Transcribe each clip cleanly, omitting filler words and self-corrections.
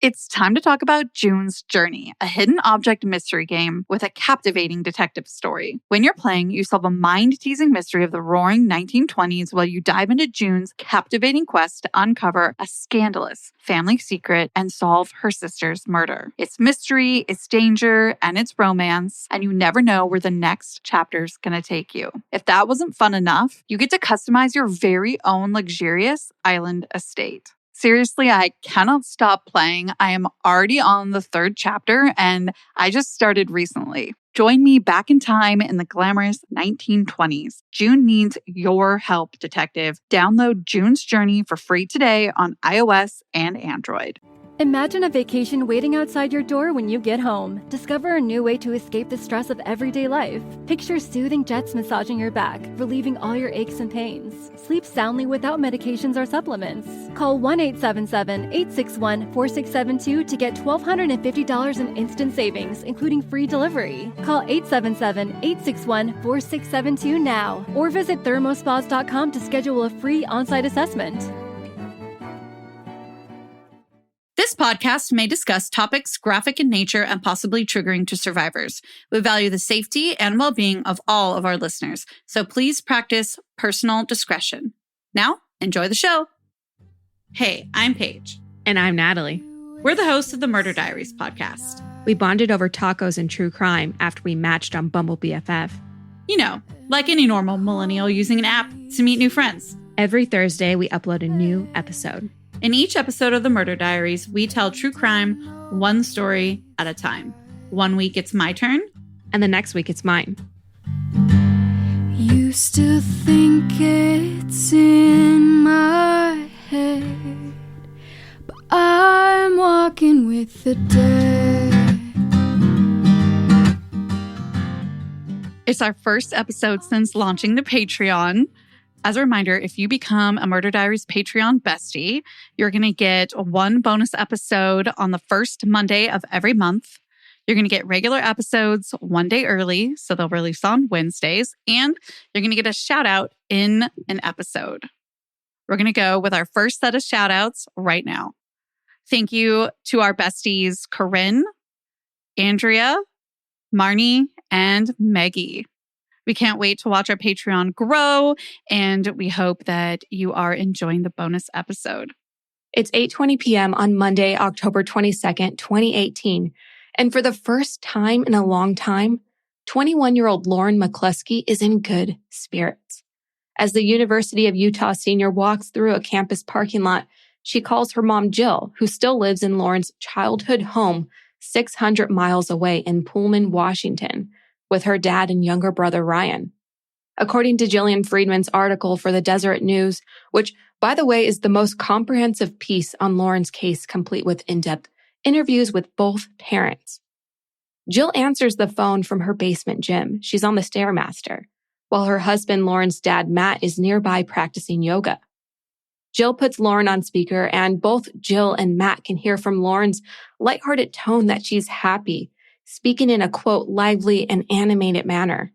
It's time to talk about June's Journey, a hidden object mystery game with a captivating detective story. When you're playing, you solve a mind-teasing mystery of the roaring 1920s while you dive into June's captivating quest to uncover a scandalous family secret and solve her sister's murder. It's mystery, it's danger, and it's romance, and you never know where the next chapter's gonna take you. If that wasn't fun enough, you get to customize your very own luxurious island estate. Seriously, I cannot stop playing. I am already on the 3rd chapter and I just started recently. Join me back in time in the glamorous 1920s. June needs your help, detective. Download June's Journey for free today on iOS and Android. Imagine a vacation waiting outside your door when you get home. Discover a new way to escape the stress of everyday life. Picture soothing jets massaging your back, relieving all your aches and pains. Sleep soundly without medications or supplements. Call 1-877-861-4672 to get $1,250 in instant savings, including free delivery. Call 877-861-4672 now, or visit thermospas.com to schedule a free on-site assessment. This podcast may discuss topics graphic in nature and possibly triggering to survivors. We value the safety and well-being of all of our listeners, so please practice personal discretion. Now, enjoy the show. Hey, I'm Paige. And I'm Natalie. We're the hosts of the Murder Diaries podcast. We bonded over tacos and true crime after we matched on Bumble BFF. You know, like any normal millennial using an app to meet new friends. Every Thursday, we upload a new episode. In each episode of the Murder Diaries, we tell true crime one story at a time. One week it's my turn. And the next week it's mine. Used to think it's in my head, but I'm walking with the dead. It's our first episode since launching the Patreon. As a reminder, if you become a Murder Diaries Patreon bestie, you're going to get one bonus episode on the first Monday of every month. You're going to get regular episodes one day early, so they'll release on Wednesdays, and you're going to get a shout out in an episode. We're going to go with our first set of shout outs right now. Thank you to our besties, Corinne, Andrea, Marnie, and Maggie. We can't wait to watch our Patreon grow, and we hope that you are enjoying the bonus episode. It's 8:20 p.m. on Monday, October 22nd, 2018. And for the first time in a long time, 21-year-old Lauren McCluskey is in good spirits. As the University of Utah senior walks through a campus parking lot, she calls her mom, Jill, who still lives in Lauren's childhood home 600 miles away in Pullman, Washington, with her dad and younger brother, Ryan. According to Jillian Friedman's article for the Deseret News, which, by the way, is the most comprehensive piece on Lauren's case, complete with in-depth interviews with both parents. Jill answers the phone from her basement gym. She's on the Stairmaster, while her husband, Lauren's dad, Matt, is nearby practicing yoga. Jill puts Lauren on speaker, and both Jill and Matt can hear from Lauren's lighthearted tone that she's happy, speaking in a, quote, lively and animated manner.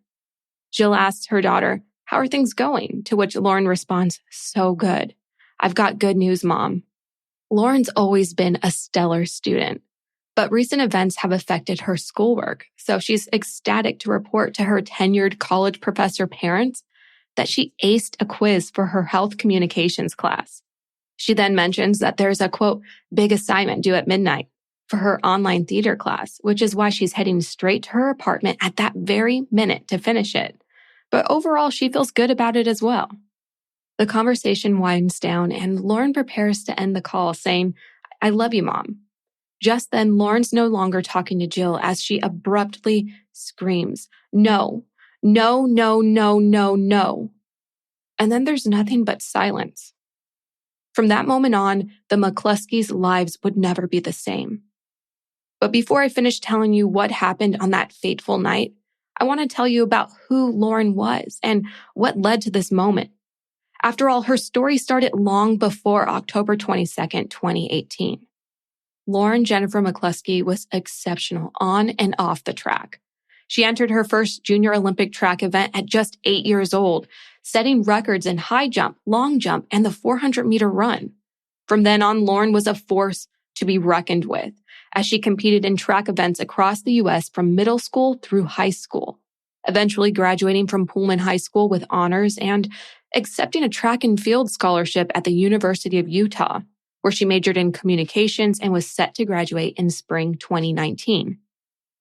Jill asks her daughter, "How are things going?" To which Lauren responds, "So good. I've got good news, Mom." Lauren's always been a stellar student, but recent events have affected her schoolwork, so she's ecstatic to report to her tenured college professor parents that she aced a quiz for her health communications class. She then mentions that there's a, quote, big assignment due at midnight for her online theater class, which is why she's heading straight to her apartment at that very minute to finish it. But overall, she feels good about it as well. The conversation winds down and Lauren prepares to end the call saying, "I love you, Mom." Just then, Lauren's no longer talking to Jill as she abruptly screams, "No, no, no, no, no, no." And then there's nothing but silence. From that moment on, the McCluskeys' lives would never be the same. But before I finish telling you what happened on that fateful night, I want to tell you about who Lauren was and what led to this moment. After all, her story started long before October 22nd, 2018. Lauren Jennifer McCluskey was exceptional on and off the track. She entered her first junior Olympic track event at just 8 years old, setting records in high jump, long jump, and the 400-meter run. From then on, Lauren was a force to be reckoned with, as she competed in track events across the U.S. from middle school through high school, eventually graduating from Pullman High School with honors and accepting a track and field scholarship at the University of Utah, where she majored in communications and was set to graduate in spring 2019.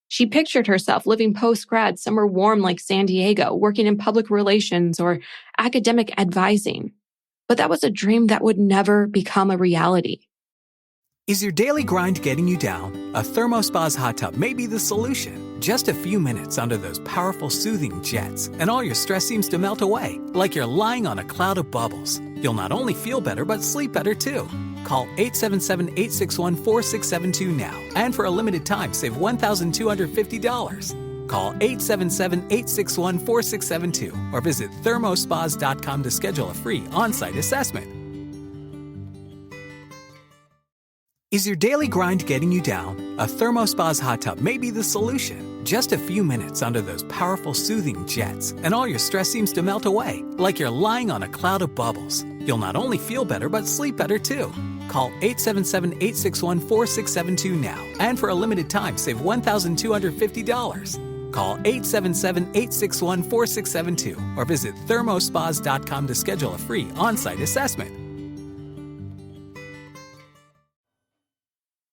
She pictured herself living post-grad somewhere warm like San Diego, working in public relations or academic advising. But that was a dream that would never become a reality. Is your daily grind getting you down? A ThermoSpa's hot tub may be the solution. Just a few minutes under those powerful soothing jets, and all your stress seems to melt away, like you're lying on a cloud of bubbles. You'll not only feel better, but sleep better too. Call 877-861-4672 now, and for a limited time, save $1,250. Call 877-861-4672 or visit thermospas.com to schedule a free on-site assessment. Is your daily grind getting you down? A ThermoSpa's hot tub may be the solution. Just a few minutes under those powerful soothing jets, and all your stress seems to melt away, like you're lying on a cloud of bubbles. You'll not only feel better, but sleep better too. Call 877-861-4672 now, and for a limited time, save $1,250. Call 877-861-4672 or visit thermospas.com to schedule a free on-site assessment.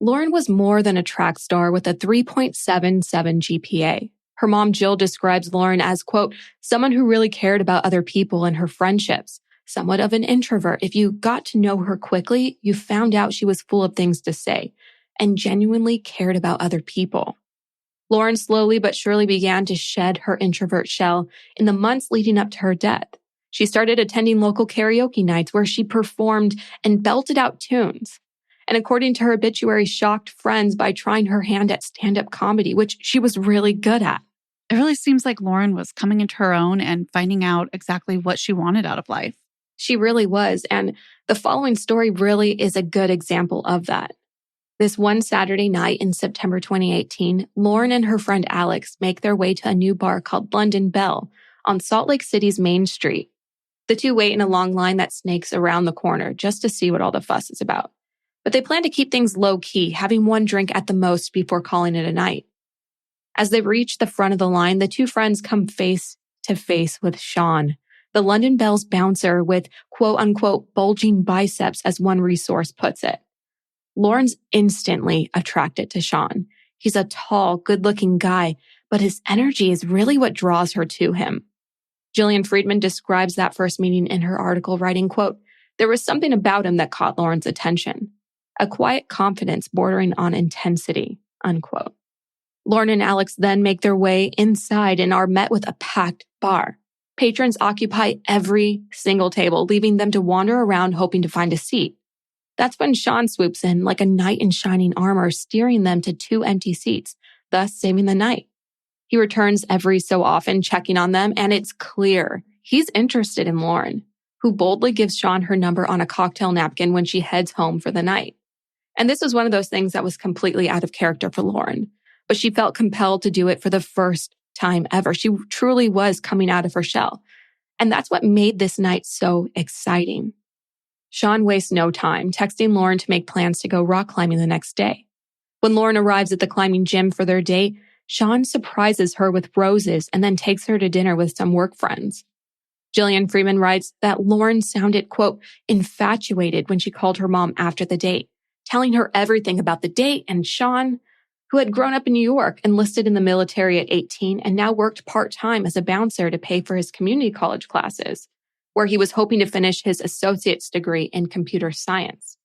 Lauren was more than a track star with a 3.77 GPA. Her mom, Jill, describes Lauren as, quote, someone who really cared about other people and her friendships, somewhat of an introvert. If you got to know her quickly, you found out she was full of things to say and genuinely cared about other people. Lauren slowly but surely began to shed her introvert shell in the months leading up to her death. She started attending local karaoke nights where she performed and belted out tunes. And according to her obituary, shocked friends by trying her hand at stand-up comedy, which she was really good at. It really seems like Lauren was coming into her own and finding out exactly what she wanted out of life. She really was, and the following story really is a good example of that. This one Saturday night in September 2018, Lauren and her friend Alex make their way to a new bar called London Bell on Salt Lake City's Main Street. The two wait in a long line that snakes around the corner just to see what all the fuss is about. But they plan to keep things low-key, having one drink at the most before calling it a night. As they reach the front of the line, the two friends come face to face with Sean, the London Bell's bouncer with quote-unquote bulging biceps, as one resource puts it. Lauren's instantly attracted to Sean. He's a tall, good-looking guy, but his energy is really what draws her to him. Jillian Friedman describes that first meeting in her article, writing, quote, there was something about him that caught Lauren's attention. A quiet confidence bordering on intensity, unquote. Lauren and Alex then make their way inside and are met with a packed bar. Patrons occupy every single table, leaving them to wander around hoping to find a seat. That's when Sean swoops in like a knight in shining armor, steering them to two empty seats, thus saving the night. He returns every so often, checking on them, and it's clear he's interested in Lauren, who boldly gives Sean her number on a cocktail napkin when she heads home for the night. And this was one of those things that was completely out of character for Lauren, but she felt compelled to do it for the first time ever. She truly was coming out of her shell. And that's what made this night so exciting. Sean wastes no time, texting Lauren to make plans to go rock climbing the next day. When Lauren arrives at the climbing gym for their date, Sean surprises her with roses and then takes her to dinner with some work friends. Jillian Friedman writes that Lauren sounded, quote, infatuated when she called her mom after the date, telling her everything about the date and Sean, who had grown up in New York, enlisted in the military at 18, and now worked part-time as a bouncer to pay for his community college classes, where he was hoping to finish his associate's degree in computer science.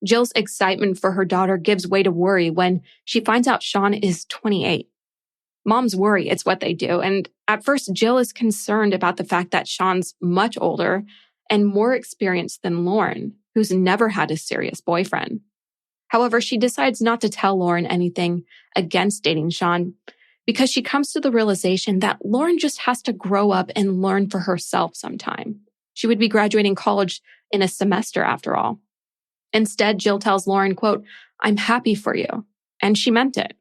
Jill's excitement for her daughter gives way to worry when she finds out Sean is 28. Moms worry, it's what they do, and at first Jill is concerned about the fact that Sean's much older and more experienced than Lauren, who's never had a serious boyfriend. However, she decides not to tell Lauren anything against dating Sean because she comes to the realization that Lauren just has to grow up and learn for herself sometime. She would be graduating college in a semester after all. Instead, Jill tells Lauren, quote, I'm happy for you. And she meant it.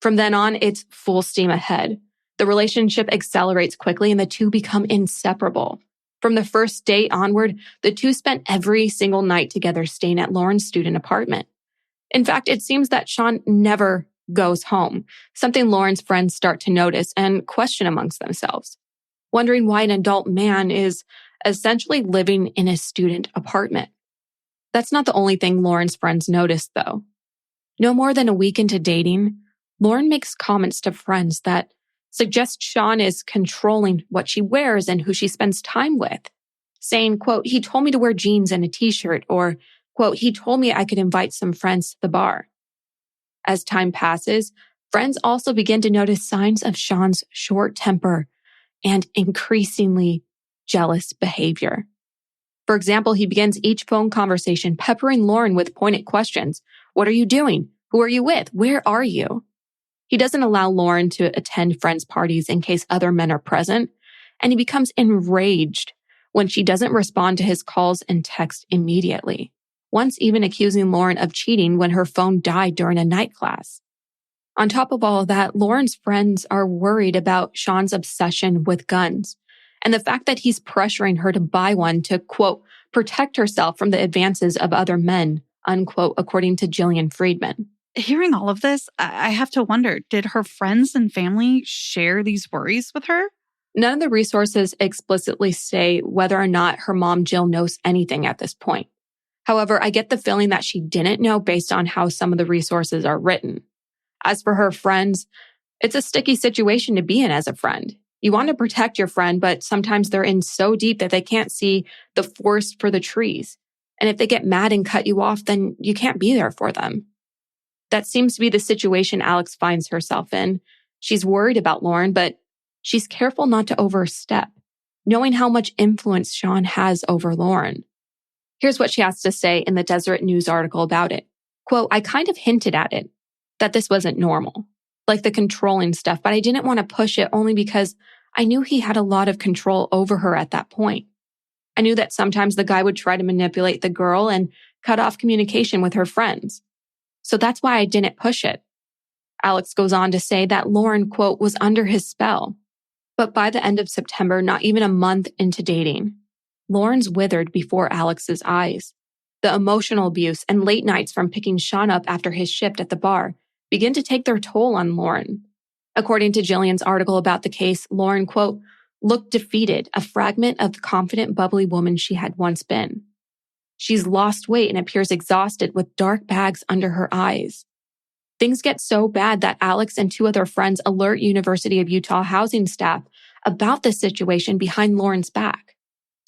From then on, it's full steam ahead. The relationship accelerates quickly and the two become inseparable. From the first date onward, the two spent every single night together staying at Lauren's student apartment. In fact, it seems that Sean never goes home, something Lauren's friends start to notice and question amongst themselves, wondering why an adult man is essentially living in a student apartment. That's not the only thing Lauren's friends notice, though. No more than a week into dating, Lauren makes comments to friends that suggest Sean is controlling what she wears and who she spends time with, saying, quote, "He told me to wear jeans and a t-shirt," or, quote, "He told me I could invite some friends to the bar." As time passes, friends also begin to notice signs of Sean's short temper and increasingly jealous behavior. For example, he begins each phone conversation peppering Lauren with pointed questions. What are you doing? Who are you with? Where are you? He doesn't allow Lauren to attend friends' parties in case other men are present, and he becomes enraged when she doesn't respond to his calls and texts immediately, once even accusing Lauren of cheating when her phone died during a night class. On top of all of that, Lauren's friends are worried about Sean's obsession with guns and the fact that he's pressuring her to buy one to, quote, "protect herself from the advances of other men," unquote, according to Jillian Friedman. Hearing all of this, I have to wonder, did her friends and family share these worries with her? None of the resources explicitly say whether or not her mom, Jill, knows anything at this point. However, I get the feeling that she didn't know based on how some of the resources are written. As for her friends, it's a sticky situation to be in as a friend. You want to protect your friend, but sometimes they're in so deep that they can't see the forest for the trees. And if they get mad and cut you off, then you can't be there for them. That seems to be the situation Alex finds herself in. She's worried about Lauren, but she's careful not to overstep, knowing how much influence Sean has over Lauren. Here's what she has to say in the Deseret News article about it. Quote, "I kind of hinted at it, that this wasn't normal, like the controlling stuff, but I didn't want to push it only because I knew he had a lot of control over her at that point. I knew that sometimes the guy would try to manipulate the girl and cut off communication with her friends. So that's why I didn't push it." Alex goes on to say that Lauren, quote, "was under his spell." But by the end of September, not even a month into dating, Lauren's withered before Alex's eyes. The emotional abuse and late nights from picking Sean up after his shift at the bar begin to take their toll on Lauren. According to Jillian's article about the case, Lauren, quote, "looked defeated, a fragment of the confident, bubbly woman she had once been. She's lost weight and appears exhausted with dark bags under her eyes." Things get so bad that Alex and two other friends alert University of Utah housing staff about the situation behind Lauren's back,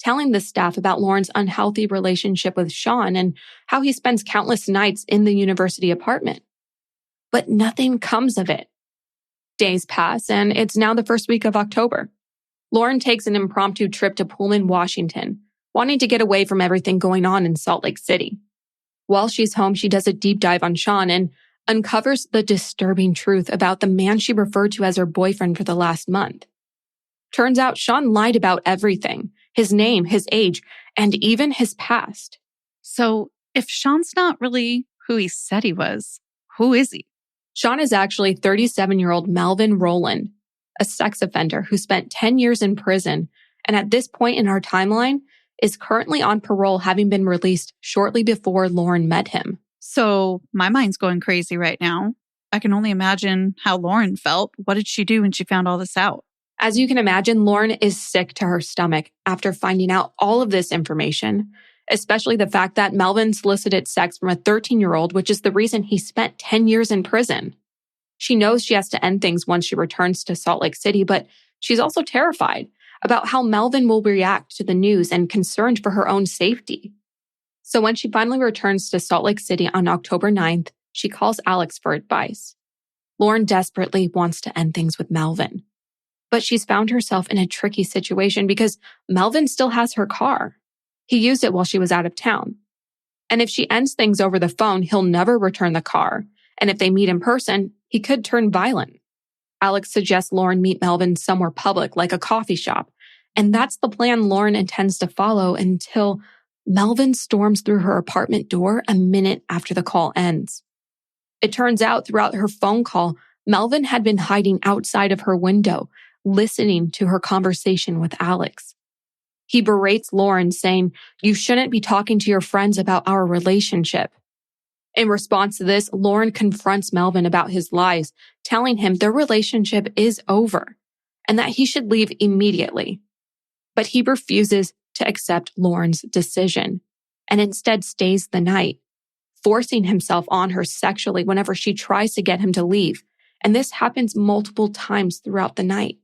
telling the staff about Lauren's unhealthy relationship with Sean and how he spends countless nights in the university apartment. But nothing comes of it. Days pass, and it's now the first week of October. Lauren takes an impromptu trip to Pullman, Washington, wanting to get away from everything going on in Salt Lake City. While she's home, she does a deep dive on Sean and uncovers the disturbing truth about the man she referred to as her boyfriend for the last month. Turns out Sean lied about everything, his name, his age, and even his past. So if Sean's not really who he said he was, who is he? Sean is actually 37-year-old Melvin Rowland, a sex offender who spent 10 years in prison and at this point in our timeline is currently on parole, having been released shortly before Lauren met him. So my mind's going crazy right now. I can only imagine how Lauren felt. What did she do when she found all this out? As you can imagine, Lauren is sick to her stomach after finding out all of this information, especially the fact that Melvin solicited sex from a 13-year-old, which is the reason he spent 10 years in prison. She knows she has to end things once she returns to Salt Lake City, but she's also terrified about how Melvin will react to the news and concerned for her own safety. So when she finally returns to Salt Lake City on October 9th, she calls Alex for advice. Lauren desperately wants to end things with Melvin, but she's found herself in a tricky situation because Melvin still has her car. He used it while she was out of town. And if she ends things over the phone, he'll never return the car. And if they meet in person, he could turn violent. Alex suggests Lauren meet Melvin somewhere public, like a coffee shop. And that's the plan Lauren intends to follow until Melvin storms through her apartment door a minute after the call ends. It turns out throughout her phone call, Melvin had been hiding outside of her window, listening to her conversation with Alex. He berates Lauren, saying, "You shouldn't be talking to your friends about our relationship." In response to this, Lauren confronts Melvin about his lies, telling him their relationship is over and that he should leave immediately. But he refuses to accept Lauren's decision and instead stays the night, forcing himself on her sexually whenever she tries to get him to leave. And this happens multiple times throughout the night.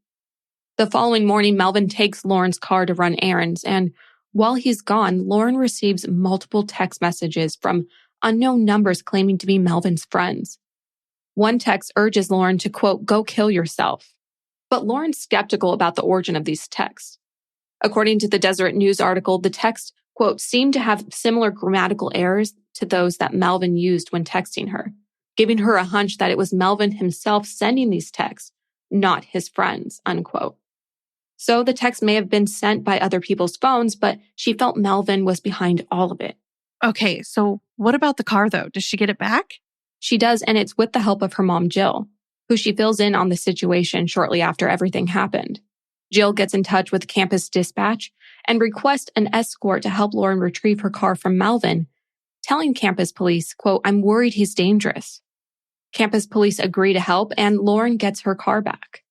The following morning, Melvin takes Lauren's car to run errands, and while he's gone, Lauren receives multiple text messages from unknown numbers claiming to be Melvin's friends. One text urges Lauren to, quote, go kill yourself. But Lauren's skeptical about the origin of these texts. According to the Deseret News article, the text, quote, seemed to have similar grammatical errors to those that Melvin used when texting her, giving her a hunch that it was Melvin himself sending these texts, not his friends, unquote. So the text may have been sent by other people's phones, but she felt Melvin was behind all of it. Okay, so what about the car though? Does she get it back? She does, and it's with the help of her mom, Jill, who she fills in on the situation shortly after everything happened. Jill gets in touch with campus dispatch and requests an escort to help Lauren retrieve her car from Melvin, telling campus police, quote, I'm worried he's dangerous. Campus police agree to help, and Lauren gets her car back.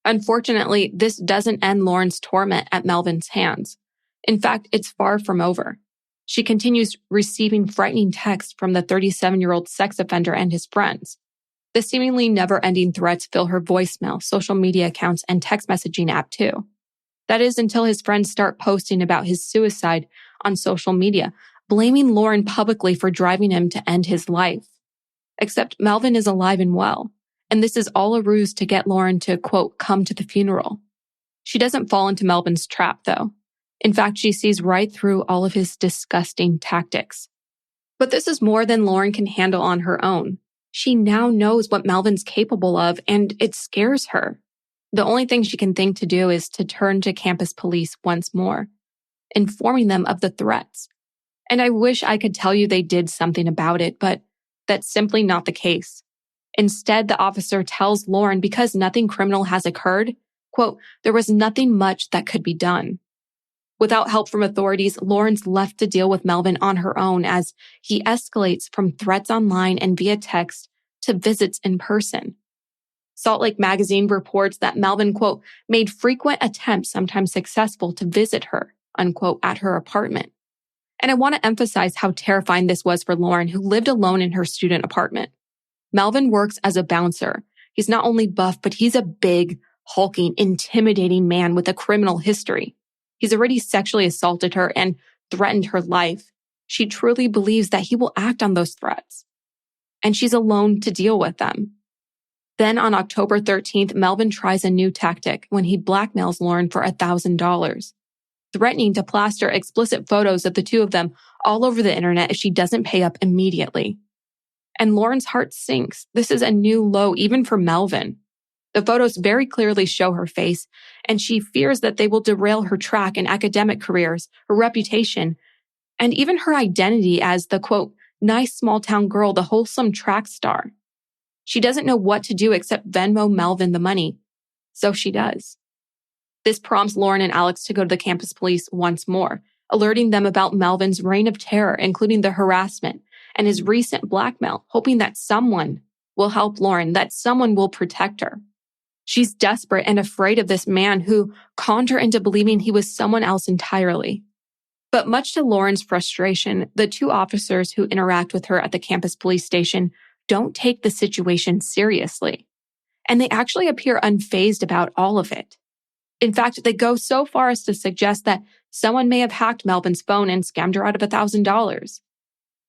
Unfortunately, this doesn't end Lauren's torment at Melvin's hands. In fact, it's far from over. She continues receiving frightening texts from the 37-year-old sex offender and his friends. The seemingly never-ending threats fill her voicemail, social media accounts, and text messaging app too. That is until his friends start posting about his suicide on social media, blaming Lauren publicly for driving him to end his life. Except Melvin is alive and well, and this is all a ruse to get Lauren to, quote, come to the funeral. She doesn't fall into Melvin's trap, though. In fact, she sees right through all of his disgusting tactics. But this is more than Lauren can handle on her own. She now knows what Melvin's capable of, and it scares her. The only thing she can think to do is to turn to campus police once more, informing them of the threats. And I wish I could tell you they did something about it, but that's simply not the case. Instead, the officer tells Lauren because nothing criminal has occurred, quote, there was nothing much that could be done. Without help from authorities, Lauren's left to deal with Melvin on her own as he escalates from threats online and via text to visits in person. Salt Lake Magazine reports that Melvin, quote, made frequent attempts, sometimes successful, to visit her, unquote, at her apartment. And I want to emphasize how terrifying this was for Lauren, who lived alone in her student apartment. Melvin works as a bouncer. He's not only buff, but he's a big, hulking, intimidating man with a criminal history. He's already sexually assaulted her and threatened her life. She truly believes that he will act on those threats. And she's alone to deal with them. Then on October 13th, Melvin tries a new tactic when he blackmails Lauren for $1,000, threatening to plaster explicit photos of the two of them all over the internet if she doesn't pay up immediately. And Lauren's heart sinks. This is a new low even for Melvin. The photos very clearly show her face, and she fears that they will derail her track and academic careers, her reputation, and even her identity as the, quote, nice small-town girl, the wholesome track star. She doesn't know what to do except Venmo Melvin the money. So she does. This prompts Lauren and Alex to go to the campus police once more, alerting them about Melvin's reign of terror, including the harassment and his recent blackmail, hoping that someone will help Lauren, that someone will protect her. She's desperate and afraid of this man who conned her into believing he was someone else entirely. But much to Lauren's frustration, the two officers who interact with her at the campus police station don't take the situation seriously. And they actually appear unfazed about all of it. In fact, they go so far as to suggest that someone may have hacked Melvin's phone and scammed her out of $1,000.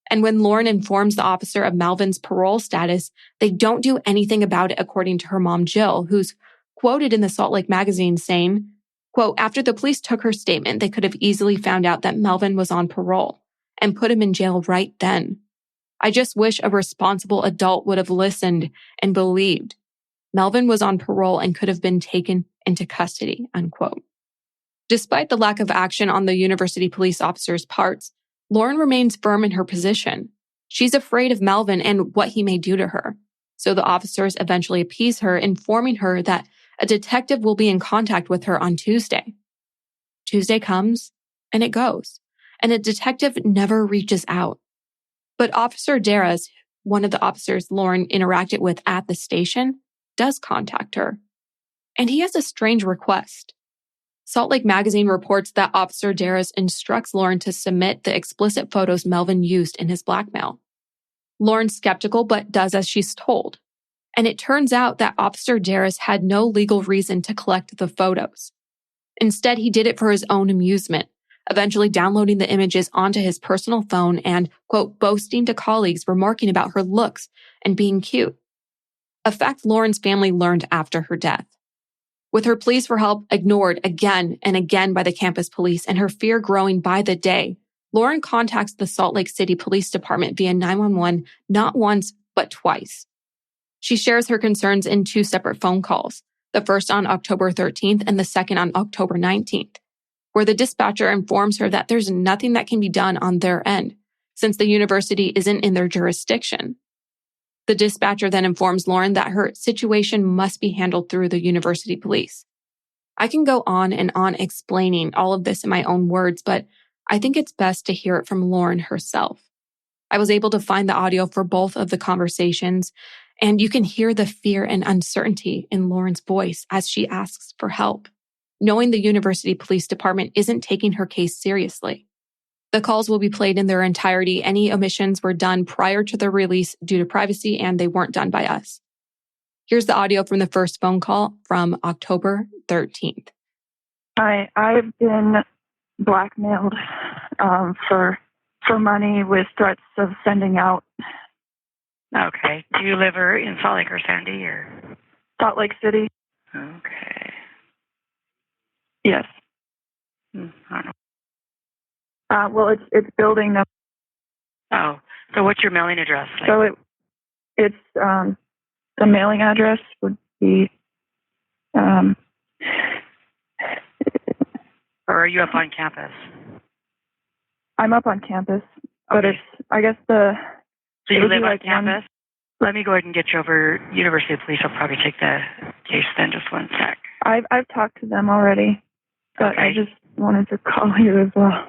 And when Lauren informs the officer of Melvin's parole status, they don't do anything about it, according to her mom, Jill, who's quoted in the Salt Lake Magazine saying, quote, after the police took her statement, they could have easily found out that Melvin was on parole and put him in jail right then. I just wish a responsible adult would have listened and believed. Melvin was on parole and could have been taken into custody, unquote. Despite the lack of action on the university police officers' parts, Lauren remains firm in her position. She's afraid of Melvin and what he may do to her. So the officers eventually appease her, informing her that a detective will be in contact with her on Tuesday. Tuesday comes and it goes, and a detective never reaches out. But Officer Darras, one of the officers Lauren interacted with at the station, does contact her. And he has a strange request. Salt Lake Magazine reports that Officer Darras instructs Lauren to submit the explicit photos Melvin used in his blackmail. Lauren's skeptical, but does as she's told. And it turns out that Officer Darras had no legal reason to collect the photos. Instead, he did it for his own amusement, eventually downloading the images onto his personal phone and, quote, boasting to colleagues, remarking about her looks and being cute. A fact Lauren's family learned after her death. With her pleas for help ignored again and again by the campus police and her fear growing by the day, Lauren contacts the Salt Lake City Police Department via 911 not once, but twice. She shares her concerns in 2 separate phone calls, the first on October 13th and the second on October 19th, where the dispatcher informs her that there's nothing that can be done on their end, since the university isn't in their jurisdiction. The dispatcher then informs Lauren that her situation must be handled through the university police. I can go on and on explaining all of this in my own words, but I think it's best to hear it from Lauren herself. I was able to find the audio for both of the conversations, and you can hear the fear and uncertainty in Lauren's voice as she asks for help, knowing the university police department isn't taking her case seriously. The calls will be played in their entirety. Any omissions were done prior to the release due to privacy, and they weren't done by us. Here's the audio from the first phone call from October 13th. I've been blackmailed for money with threats of sending out. Okay. Do you live in Salt Lake or Sandy or? Salt Lake City. Okay. Yes. I don't know. Well, it's building up. Oh, so what's your mailing address? So it's the mailing address would be. Or are you up on campus? I'm up on campus, but it's, I guess the. So you live on campus? Let me go ahead and get you over. University Police will probably take the case then. Just one sec. I've talked to them already, but okay. I just wanted to call you as well.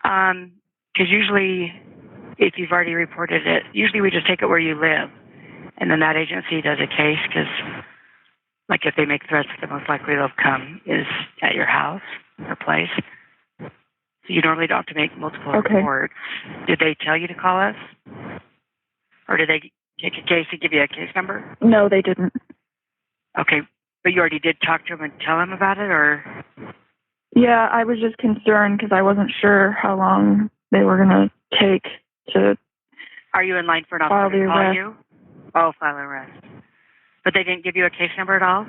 Because usually, if you've already reported it, usually we just take it where you live, and then that agency does a case. Because, like, if they make threats, the most likely they'll come is at your house or place. So you normally don't have to make multiple reports. Did they tell you to call us, or did they take a case and give you a case number? No, they didn't. Okay, but you already did talk to them and tell them about it, or? Yeah, I was just concerned because I wasn't sure how long they were going to take to. Are you in line for an officer to call you? Oh, file arrest. But they didn't give you a case number at all?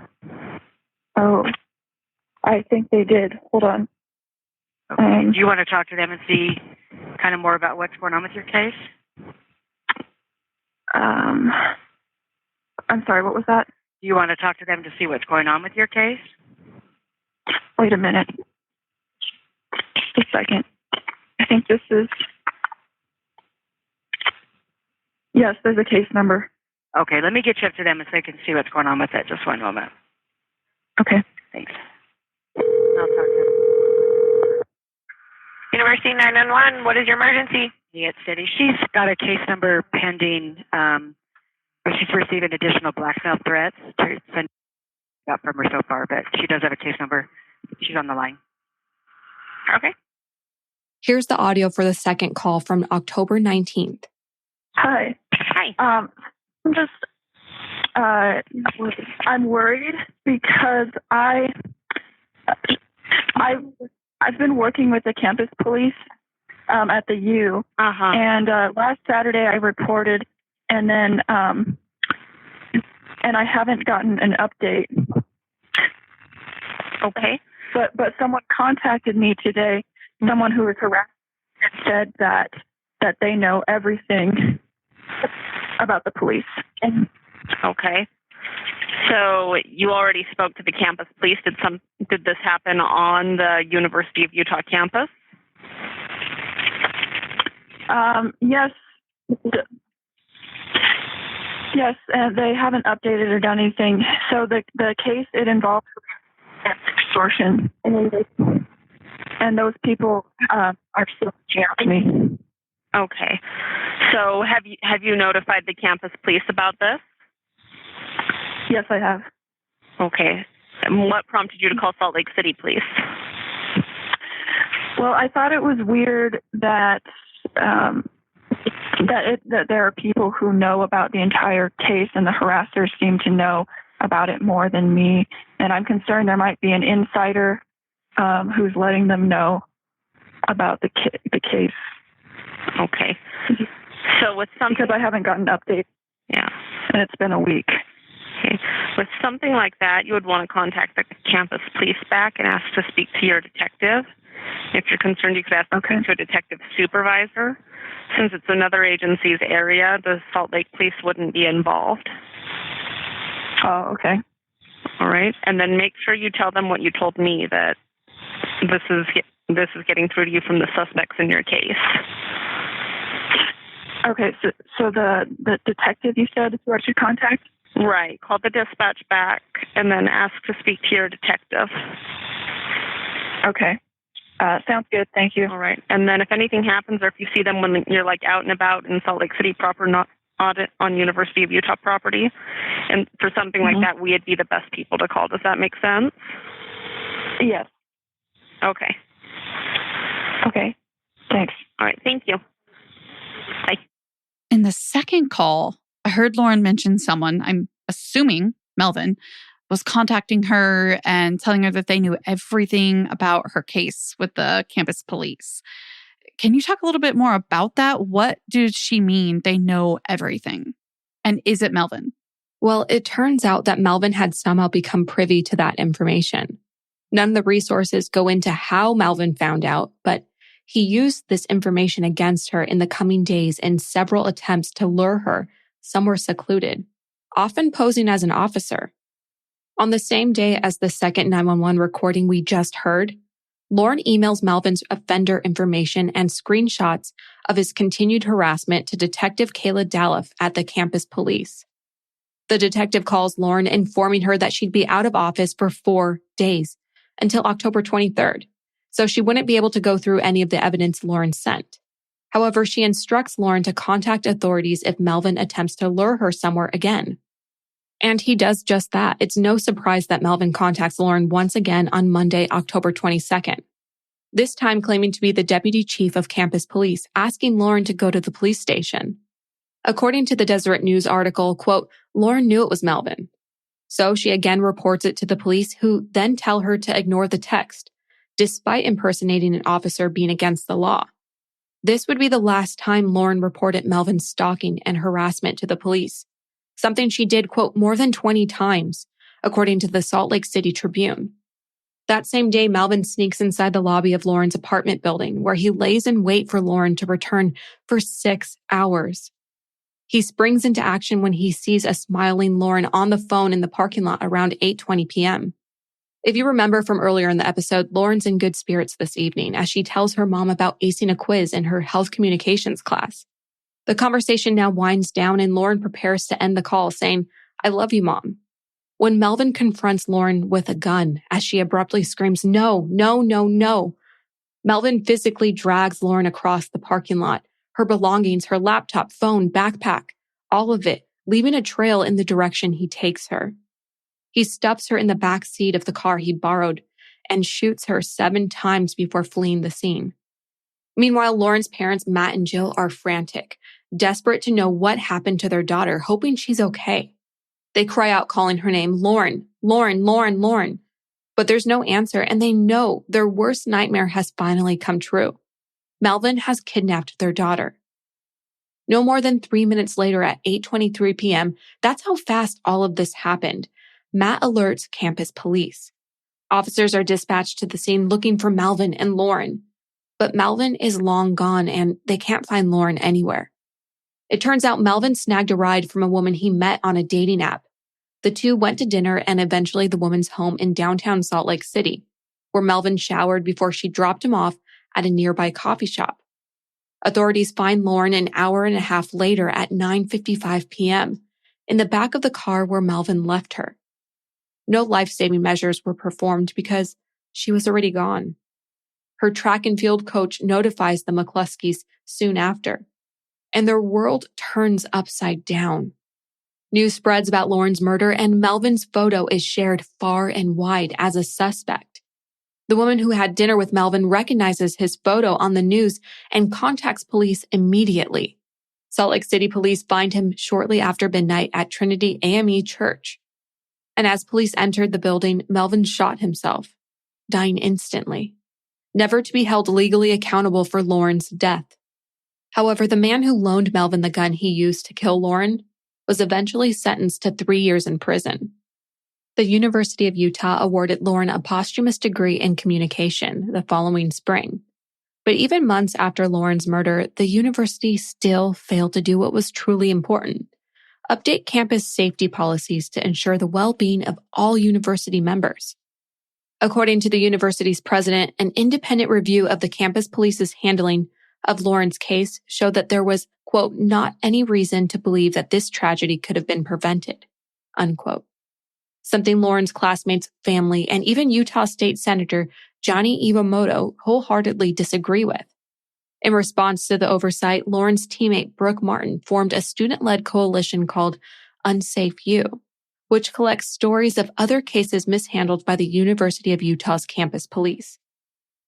Oh, I think they did. Hold on. Okay. Do you want to talk to them and see kind of more about what's going on with your case? I'm sorry, what was that? Do you want to talk to them to see what's going on with your case? Wait a minute. Just a second. I think this is... Yes, there's a case number. Okay, let me get you up to them so they can see what's going on with it. Just one moment. Okay. Thanks. I'll talk to them. University 911, what is your emergency? Yet City. She's got a case number pending. She's receiving additional blackmail threats to send out from her so far, but she does have a case number. She's on the line. Okay. Here's the audio for the second call from October 19th. Hi. Hi. I'm just, I'm worried because I've been working with the campus police at the U. And last Saturday I reported, and then and I haven't gotten an update. Okay. But someone contacted me today, someone who was harassed, and said that they know everything about the police. Okay. So you already spoke to the campus police. Did this happen on the University of Utah campus? Yes. Yes, and they haven't updated or done anything. So the case, it involves extortion. And those people are still reaching out to me. Okay. So have you notified the campus police about this? Yes, I have. Okay. And what prompted you to call Salt Lake City Police? Well, I thought it was weird that that there are people who know about the entire case, and the harassers seem to know about it more than me. And I'm concerned there might be an insider who's letting them know about the case. Okay. So with something, because I haven't gotten an update. Yeah. And it's been a week. Okay. With something like that, you would want to contact the campus police back and ask to speak to your detective. If you're concerned, you could ask to speak to a detective supervisor. Since it's another agency's area, the Salt Lake Police wouldn't be involved. Oh, okay. All right. And then make sure you tell them what you told me, that this is getting through to you from the suspects in your case. Okay, so the detective you said is who I should contact? Right. Call the dispatch back and then ask to speak to your detective. Okay. Sounds good. Thank you. All right. And then if anything happens, or if you see them when you're like out and about in Salt Lake City proper, not audit on University of Utah property, and for something like that, we'd be the best people to call. Does that make sense? Yes. Okay. Okay. Thanks. All right. Thank you. Bye. In the second call, I heard Lauren mention someone, I'm assuming Melvin, was contacting her and telling her that they knew everything about her case with the campus police. Can you talk a little bit more about that? What did she mean they know everything? And is it Melvin? Well, it turns out that Melvin had somehow become privy to that information. None of the resources go into how Melvin found out, but he used this information against her in the coming days in several attempts to lure her somewhere secluded, often posing as an officer. On the same day as the second 911 recording we just heard, Lauren emails Melvin's offender information and screenshots of his continued harassment to Detective Kayla Dalliff at the campus police. The detective calls Lauren, informing her that she'd be out of office for 4 days, until October 23rd, so she wouldn't be able to go through any of the evidence Lauren sent. However, she instructs Lauren to contact authorities if Melvin attempts to lure her somewhere again. And he does just that. It's no surprise that Melvin contacts Lauren once again on Monday, October 22nd. This time claiming to be the deputy chief of campus police, asking Lauren to go to the police station. According to the Deseret News article, quote, Lauren knew it was Melvin. So she again reports it to the police, who then tell her to ignore the text, despite impersonating an officer being against the law. This would be the last time Lauren reported Melvin's stalking and harassment to the police, something she did, quote, more than 20 times, according to the Salt Lake City Tribune. That same day, Melvin sneaks inside the lobby of Lauren's apartment building, where he lays in wait for Lauren to return for 6 hours. He springs into action when he sees a smiling Lauren on the phone in the parking lot around 8:20 p.m. If you remember from earlier in the episode, Lauren's in good spirits this evening as she tells her mom about acing a quiz in her health communications class. The conversation now winds down and Lauren prepares to end the call saying, I love you, Mom. When Melvin confronts Lauren with a gun as she abruptly screams, no, no, no, no. Melvin physically drags Lauren across the parking lot, her belongings, her laptop, phone, backpack, all of it, leaving a trail in the direction he takes her. He stuffs her in the back seat of the car he borrowed and shoots her 7 times before fleeing the scene. Meanwhile, Lauren's parents, Matt and Jill, are frantic, desperate to know what happened to their daughter, hoping she's okay. They cry out, calling her name, Lauren, Lauren, Lauren, Lauren. But there's no answer, and they know their worst nightmare has finally come true. Melvin has kidnapped their daughter. No more than 3 minutes later at 8:23 p.m., that's how fast all of this happened. Matt alerts campus police. Officers are dispatched to the scene looking for Melvin and Lauren. But Melvin is long gone and they can't find Lauren anywhere. It turns out Melvin snagged a ride from a woman he met on a dating app. The two went to dinner and eventually the woman's home in downtown Salt Lake City, where Melvin showered before she dropped him off at a nearby coffee shop. Authorities find Lauren an hour and a half later at 9:55 p.m. in the back of the car where Melvin left her. No life-saving measures were performed because she was already gone. Her track and field coach notifies the McCluskeys soon after. and their world turns upside down. News spreads about Lauren's murder, and Melvin's photo is shared far and wide as a suspect. The woman who had dinner with Melvin recognizes his photo on the news and contacts police immediately. Salt Lake City police find him shortly after midnight at Trinity AME Church. And as police entered the building, Melvin shot himself, dying instantly, never to be held legally accountable for Lauren's death. However, the man who loaned Melvin the gun he used to kill Lauren was eventually sentenced to 3 years in prison. The University of Utah awarded Lauren a posthumous degree in communication the following spring. But even months after Lauren's murder, the university still failed to do what was truly important: update campus safety policies to ensure the well-being of all university members. According to the university's president, an independent review of the campus police's handling of Lauren's case showed that there was, quote, not any reason to believe that this tragedy could have been prevented, unquote. Something Lauren's classmates, family, and even Utah State Senator Johnny Iwamoto wholeheartedly disagree with. In response to the oversight, Lauren's teammate Brooke Martin formed a student-led coalition called Unsafe U, which collects stories of other cases mishandled by the University of Utah's campus police.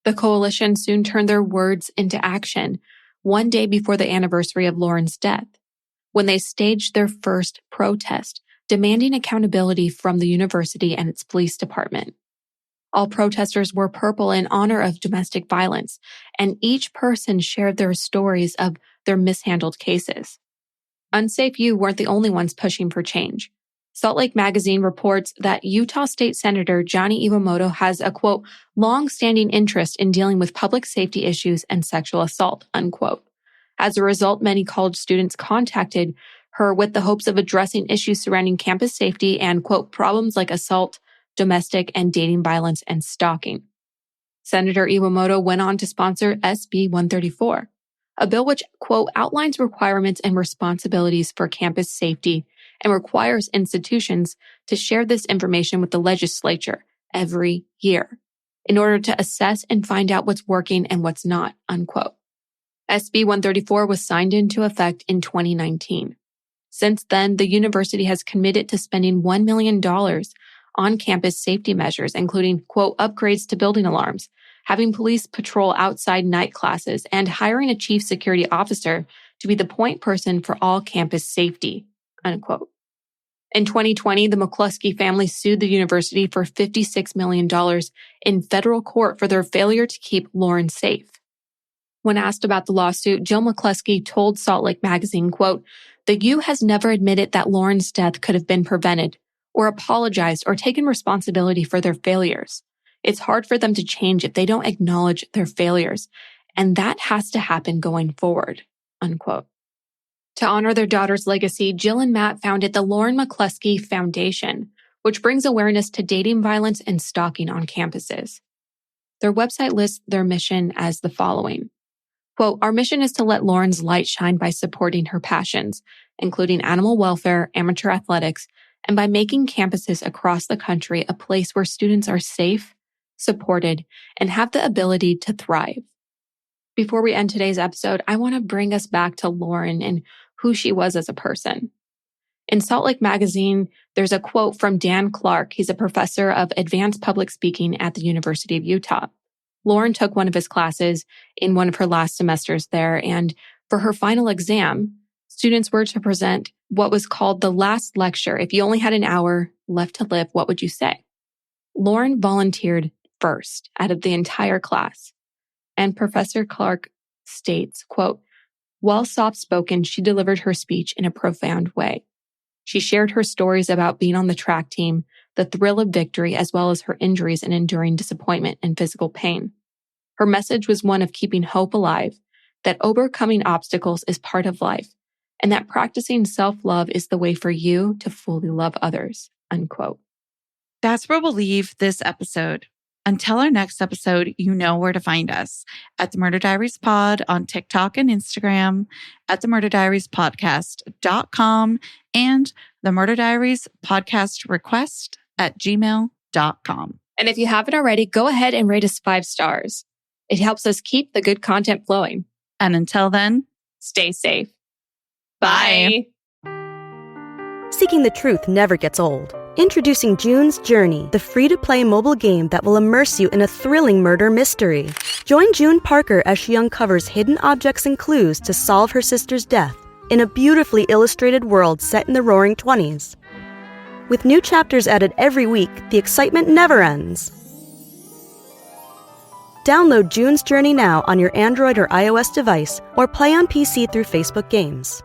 The coalition soon turned their words into action one day before the anniversary of Lauren's death, when they staged their first protest, demanding accountability from the university and its police department. All protesters wore purple in honor of domestic violence, and each person shared their stories of their mishandled cases. Unsafe U weren't the only ones pushing for change. Salt Lake Magazine reports that Utah State Senator Johnny Iwamoto has a, quote, long-standing interest in dealing with public safety issues and sexual assault, unquote. As a result, many college students contacted her with the hopes of addressing issues surrounding campus safety and, quote, problems like assault, domestic and dating violence, and stalking. Senator Iwamoto went on to sponsor SB 134, a bill which, quote, outlines requirements and responsibilities for campus safety and requires institutions to share this information with the legislature every year in order to assess and find out what's working and what's not, unquote. SB 134 was signed into effect in 2019. Since then, the university has committed to spending $1 million on campus safety measures, including, quote, upgrades to building alarms, having police patrol outside night classes, and hiring a chief security officer to be the point person for all campus safety, unquote. In 2020, the McCluskey family sued the university for $56 million in federal court for their failure to keep Lauren safe. When asked about the lawsuit, Jill McCluskey told Salt Lake Magazine, quote, the U has never admitted that Lauren's death could have been prevented, or apologized or taken responsibility for their failures. It's hard for them to change if they don't acknowledge their failures, and that has to happen going forward, unquote. To honor their daughter's legacy, Jill and Matt founded the Lauren McCluskey Foundation, which brings awareness to dating violence and stalking on campuses. Their website lists their mission as the following. Quote, our mission is to let Lauren's light shine by supporting her passions, including animal welfare, amateur athletics, and by making campuses across the country a place where students are safe, supported, and have the ability to thrive. Before we end today's episode, I want to bring us back to Lauren and who she was as a person. In Salt Lake Magazine, there's a quote from Dan Clark. He's a professor of advanced public speaking at the University of Utah. Lauren took one of his classes in one of her last semesters there, and for her final exam, students were to present what was called the last lecture. If you only had an hour left to live, what would you say? Lauren volunteered first out of the entire class. And Professor Clark states, quote, while soft-spoken, she delivered her speech in a profound way. She shared her stories about being on the track team, the thrill of victory, as well as her injuries and enduring disappointment and physical pain. Her message was one of keeping hope alive, that overcoming obstacles is part of life, and that practicing self-love is the way for you to fully love others, unquote. That's where we'll leave this episode. Until our next episode, you know where to find us at the Murder Diaries Pod on TikTok and Instagram, at the murderdiariespodcast.com, and the Murder Diaries podcast request at gmail.com. And if you haven't already, go ahead and rate us 5 stars. It helps us keep the good content flowing. And until then, stay safe. Bye. Seeking the truth never gets old. Introducing June's Journey, the free-to-play mobile game that will immerse you in a thrilling murder mystery. Join June Parker as she uncovers hidden objects and clues to solve her sister's death in a beautifully illustrated world set in the Roaring '20s. With new chapters added every week, the excitement never ends. Download June's Journey now on your Android or iOS device, or play on PC through Facebook Games.